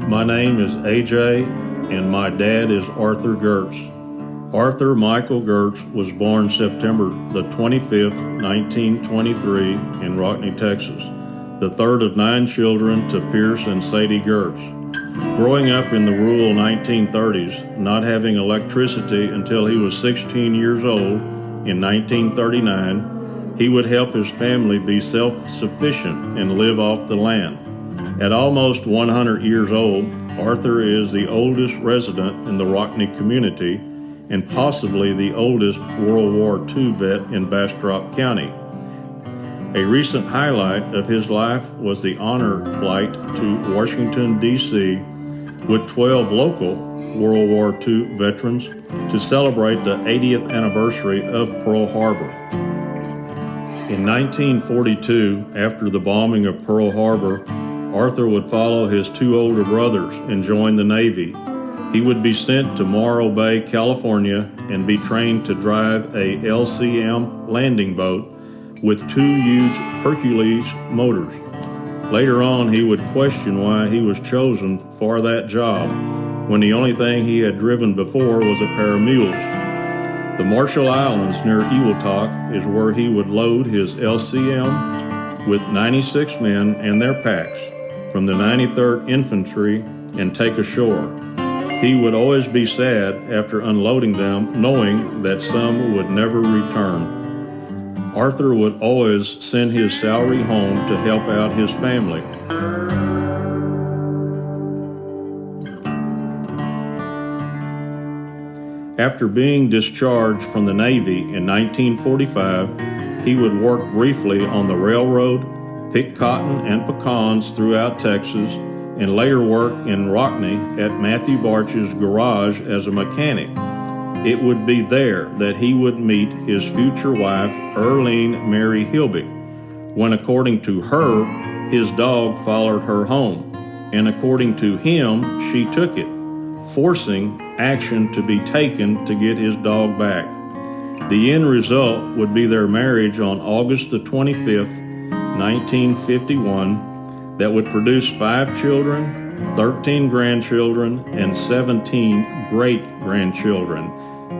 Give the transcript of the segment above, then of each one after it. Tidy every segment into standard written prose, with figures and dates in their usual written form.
My name is AJ, and my dad is Arthur Goertz. Arthur Michael Goertz was born September the 25th, 1923 in Rockne, Texas, the third of 9 children to Pierce and Sadie Goertz. Growing up in the rural 1930s, not having electricity until he was 16 years old in 1939, he would help his family be self-sufficient and live off the land. At almost 100 years old, Arthur is the oldest resident in the Rockne community and possibly the oldest World War II vet in Bastrop County. A recent highlight of his life was the honor flight to Washington, D.C. with 12 local World War II veterans to celebrate the 80th anniversary of Pearl Harbor. In 1942, after the bombing of Pearl Harbor, Arthur would follow his 2 older brothers and join the Navy. He would be sent to Morro Bay, California, and be trained to drive a LCM landing boat with 2 huge Hercules motors. Later on, he would question why he was chosen for that job when the only thing he had driven before was a pair of mules. The Marshall Islands near Eweltok is where he would load his LCM with 96 men and their packs from the 93rd Infantry and take ashore. He would always be sad after unloading them, knowing that some would never return. Arthur would always send his salary home to help out his family. After being discharged from the Navy in 1945, he would work briefly on the railroad, pick cotton and pecans throughout Texas, and later work in Rockne at Matthew Barch's garage as a mechanic. It would be there that he would meet his future wife, Earlene Mary Hilbig, when according to her, his dog followed her home, and according to him, she took it, forcing action to be taken to get his dog back. The end result would be their marriage on August the 25th, 1951, that would produce 5 children, 13 grandchildren, and 17 great-grandchildren,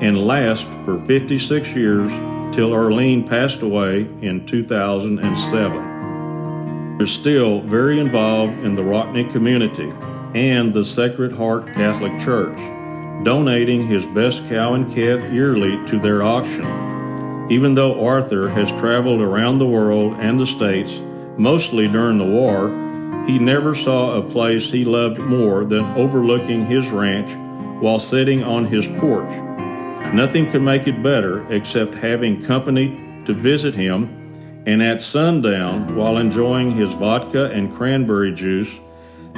and last for 56 years till Earlene passed away in 2007. He is still very involved in the Rockne community and the Sacred Heart Catholic Church, donating his best cow and calf yearly to their auction. Even though Arthur has traveled around the world and the States, mostly during the war, he never saw a place he loved more than overlooking his ranch while sitting on his porch. Nothing could make it better except having company to visit him, and at sundown, while enjoying his vodka and cranberry juice,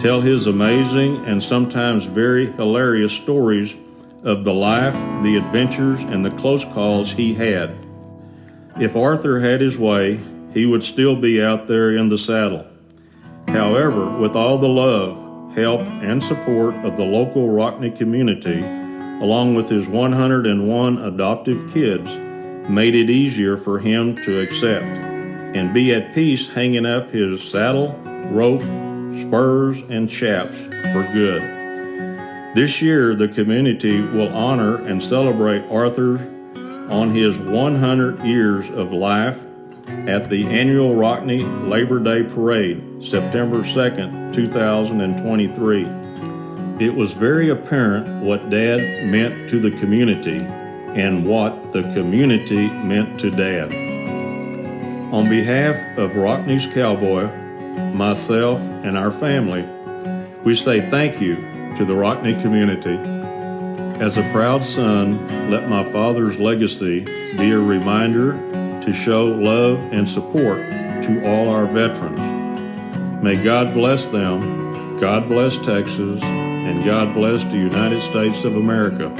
tell his amazing and sometimes very hilarious stories of the life, the adventures, and the close calls he had. If Arthur had his way, he would still be out there in the saddle. However, with all the love, help, and support of the local Rockne community, along with his 101 adoptive kids, made it easier for him to accept and be at peace hanging up his saddle, rope, spurs, and chaps for good. This year, the community will honor and celebrate Arthur on his 100 years of life at the annual Rockne Labor Day Parade, September 2nd, 2023. It was very apparent what Dad meant to the community and what the community meant to Dad. On behalf of Rockne's Cowboy, myself, and our family, we say thank you to the Rockne community. As a proud son, let my father's legacy be a reminder to show love and support to all our veterans. May God bless them, God bless Texas, and God bless the United States of America.